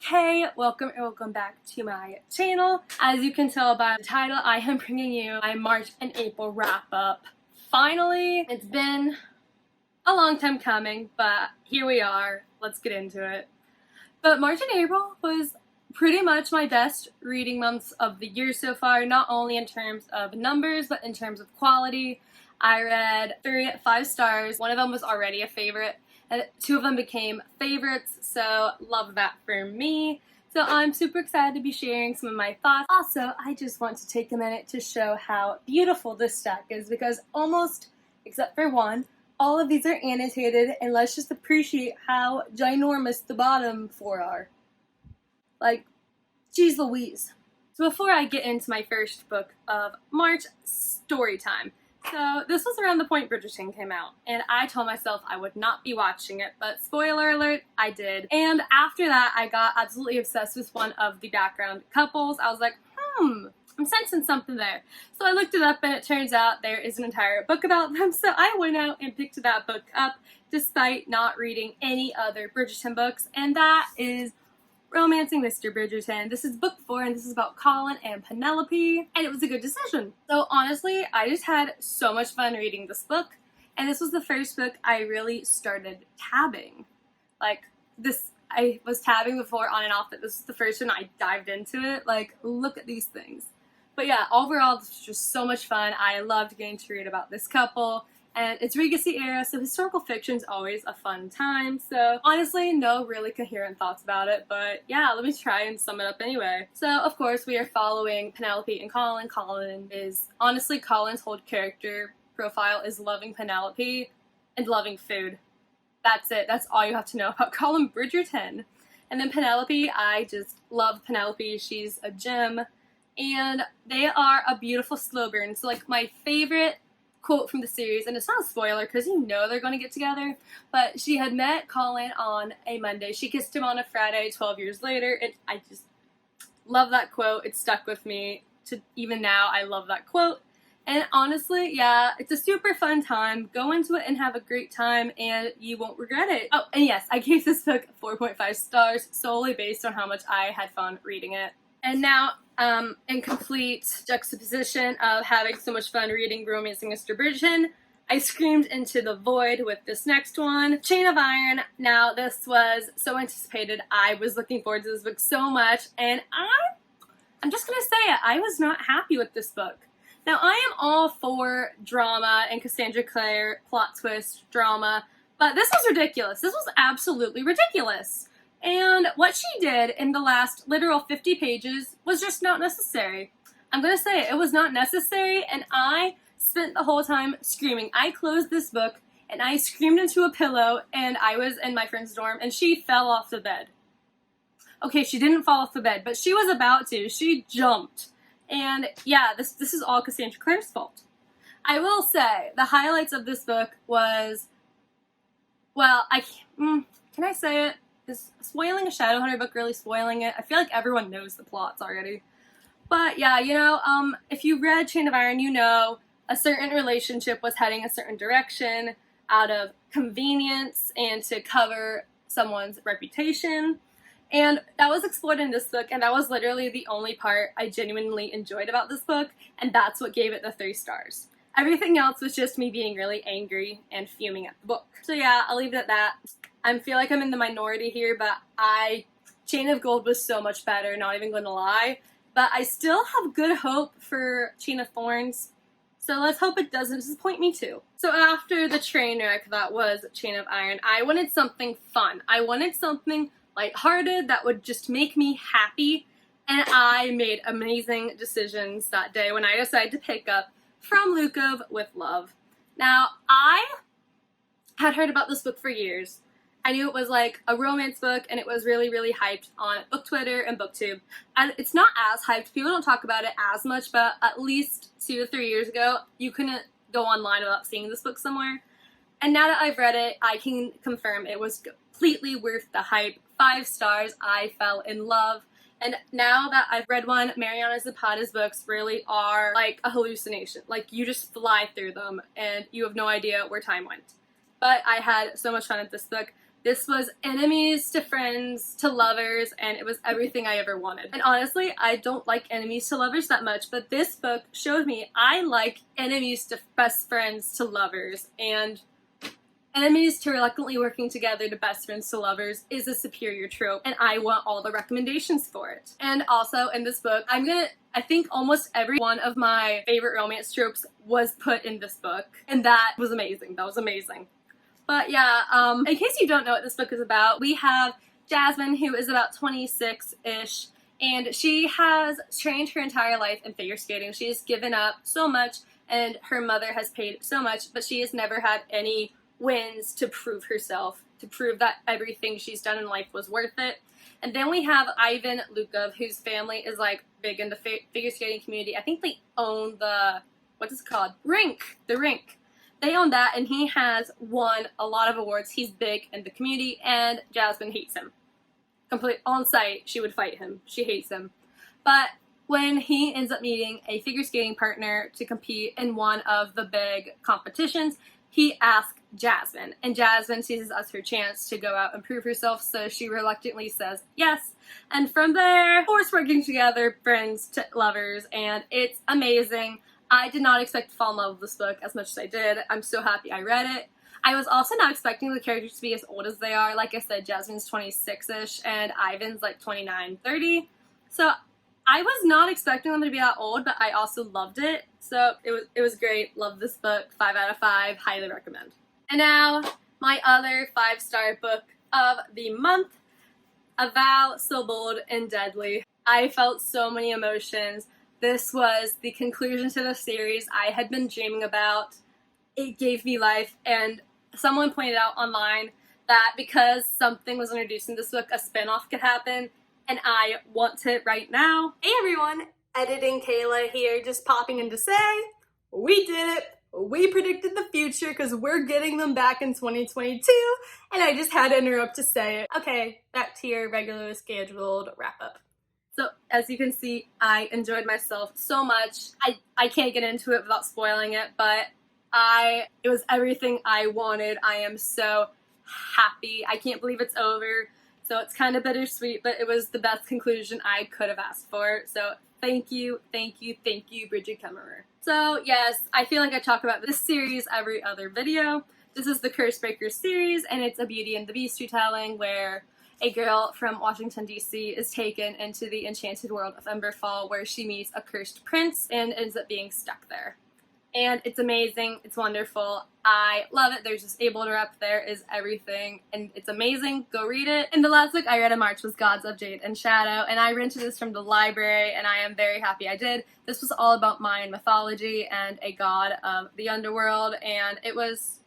Hey, welcome back to my channel. As you can tell by the title, I am bringing you my March and April wrap up. Finally, it's been a long time coming, but here we are. Let's get into it. But March and April was pretty much my best reading months of the year so far, not only in terms of numbers, but in terms of quality. I read 3 5 stars. One of them was already a favorite, and 2 of them became favorites, so love that for me. So I'm super excited to be sharing some of my thoughts. Also, I just want to take a minute to show how beautiful this stack is, because almost, except for one, all of these are annotated, and let's just appreciate how ginormous the bottom 4 are. Like, geez Louise. So before I get into my first book of March, story time. So this was around the point Bridgerton came out, and I told myself I would not be watching it, but spoiler alert, I did. And after that, I got absolutely obsessed with one of the background couples. I was like, I'm sensing something there. So I looked it up, and it turns out there is an entire book about them, so I went out and picked that book up despite not reading any other Bridgerton books, and that is Romancing Mr. Bridgerton. This is book 4, and this is about Colin and Penelope, and it was a good decision. So honestly, I just had so much fun reading this book, and this was the first book I really started tabbing. Like, I was tabbing before on and off, but this was the first one I dived into it. Like, look at these things. But yeah, overall, this was just so much fun. I loved getting to read about this couple. And it's Regency era, so historical fiction is always a fun time. So honestly, no really coherent thoughts about it, but yeah, let me try and sum it up anyway. So of course, we are following Penelope and Colin. Colin's whole character profile is loving Penelope and loving food. That's it. That's all you have to know about Colin Bridgerton. And then Penelope, I just love Penelope. She's a gem, and they are a beautiful slow burn. So like my favorite quote from the series, and it's not a spoiler because you know they're going to get together, but she had met Colin on a Monday. She kissed him on a Friday 12 years later, and I just love that quote. It stuck with me to even now. I love that quote. And honestly, yeah, it's a super fun time. Go into it and have a great time, and you won't regret it. Oh, and yes, I gave this book 4.5 stars solely based on how much I had fun reading it. And now, in complete juxtaposition of having so much fun reading Romancing Mr. Bridgerton, I screamed into the void with this next one, Chain of Iron. Now, this was so anticipated. I was looking forward to this book so much, and I'm just gonna say it, I was not happy with this book. Now, I am all for drama and Cassandra Clare, plot twist, drama, but this was ridiculous. This was absolutely ridiculous. And what she did in the last literal 50 pages was just not necessary. I'm gonna say it was not necessary, and I spent the whole time screaming. I closed this book, and I screamed into a pillow, and I was in my friend's dorm, and she fell off the bed. Okay, she didn't fall off the bed, but she was about to. She jumped. And yeah, this is all Cassandra Clare's fault. I will say, the highlights of this book was, well, can I say it? Is spoiling a Shadowhunter book really spoiling it? I feel like everyone knows the plots already. But yeah, you know, if you read Chain of Iron, you know a certain relationship was heading a certain direction out of convenience and to cover someone's reputation. And that was explored in this book, and that was literally the only part I genuinely enjoyed about this book, and that's what gave it the 3 stars. Everything else was just me being really angry and fuming at the book. So yeah, I'll leave it at that. I feel like I'm in the minority here, but Chain of Gold was so much better, not even gonna lie. But I still have good hope for Chain of Thorns, so let's hope it doesn't disappoint me too. So after the train wreck that was Chain of Iron, I wanted something fun. I wanted something lighthearted that would just make me happy, and I made amazing decisions that day when I decided to pick up From Lukov with Love. Now, I had heard about this book for years. I knew it was like a romance book, and it was really, really hyped on book Twitter and booktube. And it's not as hyped. People don't talk about it as much, but at least 2 to 3 years ago, you couldn't go online without seeing this book somewhere. And now that I've read it, I can confirm it was completely worth the hype. 5 stars. I fell in love. And now that I've read one, Mariana Zapata's books really are like a hallucination. Like, you just fly through them, and you have no idea where time went. But I had so much fun with this book. This was enemies to friends to lovers, and it was everything I ever wanted. And honestly, I don't like enemies to lovers that much, but this book showed me I like enemies to best friends to lovers, and enemies to reluctantly working together to best friends to lovers is a superior trope, and I want all the recommendations for it. And also in this book, I think almost every one of my favorite romance tropes was put in this book, and that was amazing. That was amazing. But yeah, in case you don't know what this book is about, we have Jasmine, who is about 26-ish, and she has trained her entire life in figure skating. She has given up so much, and her mother has paid so much, but she has never had any wins to prove herself, to prove that everything she's done in life was worth it. And then we have Ivan Lukov, whose family is like big in the figure skating community. I think they own the, what is it called? The rink. They own that, and he has won a lot of awards. He's big in the community, and Jasmine hates him. Complete on sight, she would fight him. She hates him. But when he ends up meeting a figure skating partner to compete in one of the big competitions, he asks Jasmine, and Jasmine sees this as her chance to go out and prove herself, so she reluctantly says yes. And from there, force working together, friends to lovers, and it's amazing. I did not expect to fall in love with this book as much as I did. I'm so happy I read it. I was also not expecting the characters to be as old as they are. Like I said, Jasmine's 26-ish, and Ivan's like 29, 30. So I was not expecting them to be that old, but I also loved it. So it was great. Love this book. 5 out of 5. Highly recommend. And now, my other 5-star book of the month, A Vow So Bold and Deadly. I felt so many emotions. This was the conclusion to the series I had been dreaming about. It gave me life, and someone pointed out online that because something was introduced in this book, a spinoff could happen, and I want it right now. Hey everyone, editing Kayla here, just popping in to say, we did it! We predicted the future because we're getting them back in 2022, and I just had to interrupt to say it. Okay, back to your regularly scheduled wrap-up. So, as you can see, I enjoyed myself so much. I can't get into it without spoiling it, but it was everything I wanted. I am so happy. I can't believe it's over. So it's kind of bittersweet, but it was the best conclusion I could have asked for. So thank you, Bridget Kemmerer. So yes, I feel like I talk about this series every other video. This is the Cursebreaker series, and it's a Beauty and the Beast retelling where a girl from Washington, D.C. is taken into the enchanted world of Emberfall, where she meets a cursed prince and ends up being stuck there. And it's amazing, it's wonderful, I love it. There's just able to rep, there is everything, and it's amazing. Go read it. And the last book I read in March was Gods of Jade and Shadow, and I rented this from the library, and I am very happy I did. This was all about Mayan mythology and a god of the underworld, and it was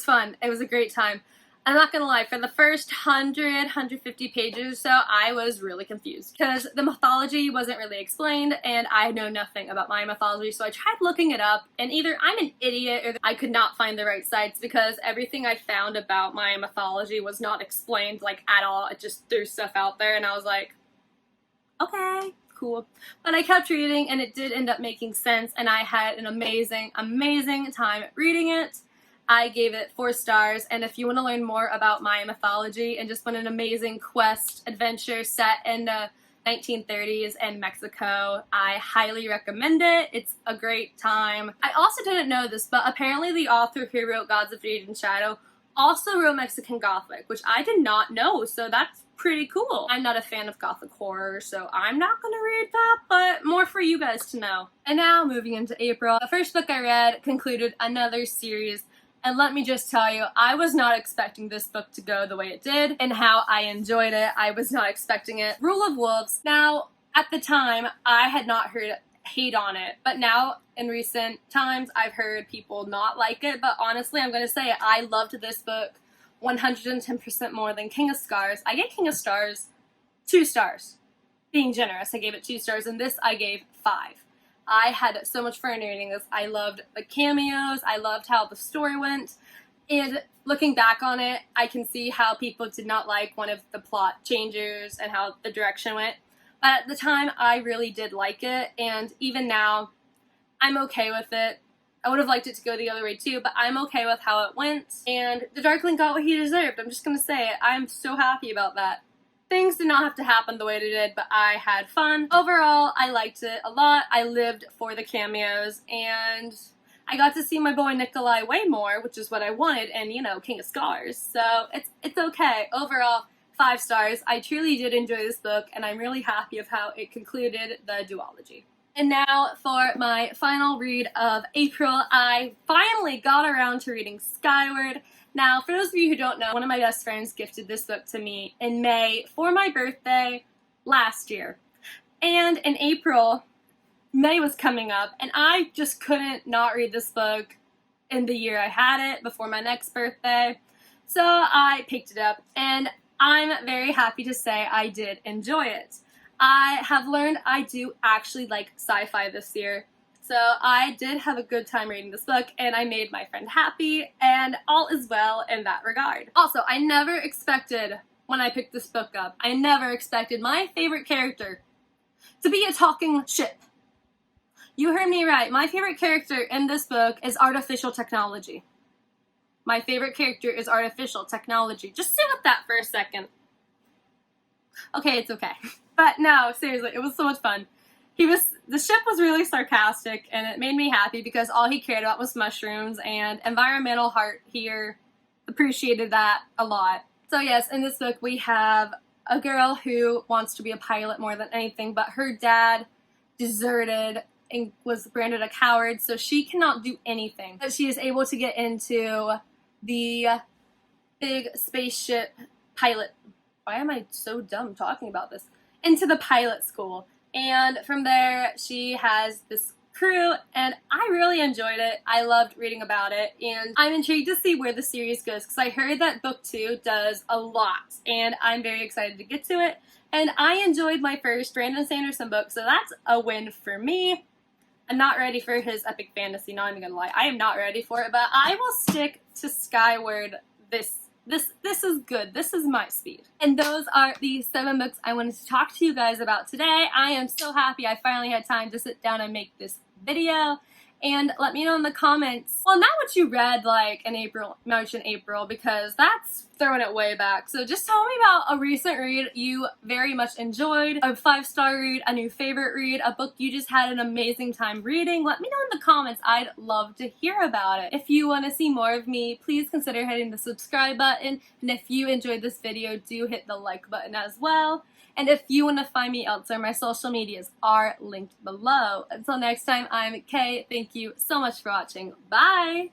fun. It was a great time. I'm not gonna lie, for the first 150 pages or so, I was really confused because the mythology wasn't really explained and I know nothing about Mayan mythology, so I tried looking it up, and either I'm an idiot or I could not find the right sites because everything I found about Mayan mythology was not explained like at all. It just threw stuff out there and I was like, okay, cool. But I kept reading and it did end up making sense, and I had an amazing, amazing time reading it. I gave it 4 stars, and if you want to learn more about Mayan mythology and just want an amazing quest adventure set in the 1930s in Mexico, I highly recommend it. It's a great time. I also didn't know this, but apparently the author who wrote Gods of Jade and Shadow also wrote Mexican Gothic, which I did not know, so that's pretty cool. I'm not a fan of Gothic horror, so I'm not gonna read that, but more for you guys to know. And now, moving into April, the first book I read concluded another series. And let me just tell you, I was not expecting this book to go the way it did and how I enjoyed it. I was not expecting it. Rule of Wolves. Now, at the time, I had not heard hate on it, but now in recent times, I've heard people not like it, but honestly, I'm going to say it. I loved this book 110% more than King of Scars. I gave King of Stars 2 stars. Being generous, I gave it 2 stars, and this I gave 5. I had so much fun reading this. I loved the cameos, I loved how the story went, and looking back on it, I can see how people did not like one of the plot changes and how the direction went. But at the time, I really did like it, and even now, I'm okay with it. I would have liked it to go the other way too, but I'm okay with how it went. And the Darkling got what he deserved. I'm just gonna say it. I'm so happy about that. Things did not have to happen the way they did, but I had fun. Overall, I liked it a lot. I lived for the cameos, and I got to see my boy Nikolai way more, which is what I wanted, and you know, King of Scars. So it's okay. Overall, 5 stars. I truly did enjoy this book, and I'm really happy of how it concluded the duology. And now for my final read of April, I finally got around to reading Skyward. Now, for those of you who don't know, one of my best friends gifted this book to me in May for my birthday last year. And in April, May was coming up, and I just couldn't not read this book in the year I had it before my next birthday. So I picked it up, and I'm very happy to say I did enjoy it. I have learned I do actually like sci-fi this year, so I did have a good time reading this book, and I made my friend happy, and all is well in that regard. Also, I never expected, when I picked this book up, I never expected my favorite character to be a talking ship. You heard me right. My favorite character in this book is artificial technology. My favorite character is artificial technology. Just sit with that for a second. Okay, it's okay. But no, seriously, it was so much fun. The ship was really sarcastic, and it made me happy because all he cared about was mushrooms, and Environmental Heart here appreciated that a lot. So yes, in this book we have a girl who wants to be a pilot more than anything, but her dad deserted and was branded a coward, so she cannot do anything. But she is able to get into the big spaceship pilot. Why am I so dumb talking about this? Into the pilot school. And from there, she has this crew, and I really enjoyed it. I loved reading about it, and I'm intrigued to see where the series goes, because I heard that book 2 does a lot, and I'm very excited to get to it. And I enjoyed my first Brandon Sanderson book, so that's a win for me. I'm not ready for his epic fantasy, not even gonna lie. I am not ready for it, but I will stick to Skyward. This is good. This is my speed. And those are the 7 books I wanted to talk to you guys about today. I am so happy I finally had time to sit down and make this video. And let me know in the comments, well, not what you read like in April, March and April, because that's throwing it way back. So just tell me about a recent read you very much enjoyed, a 5-star read, a new favorite read, a book you just had an amazing time reading. Let me know in the comments. I'd love to hear about it. If you want to see more of me, please consider hitting the subscribe button. And if you enjoyed this video, do hit the like button as well. And if you want to find me elsewhere, my social medias are linked below. Until next time, I'm Kay. Thank you so much for watching. Bye!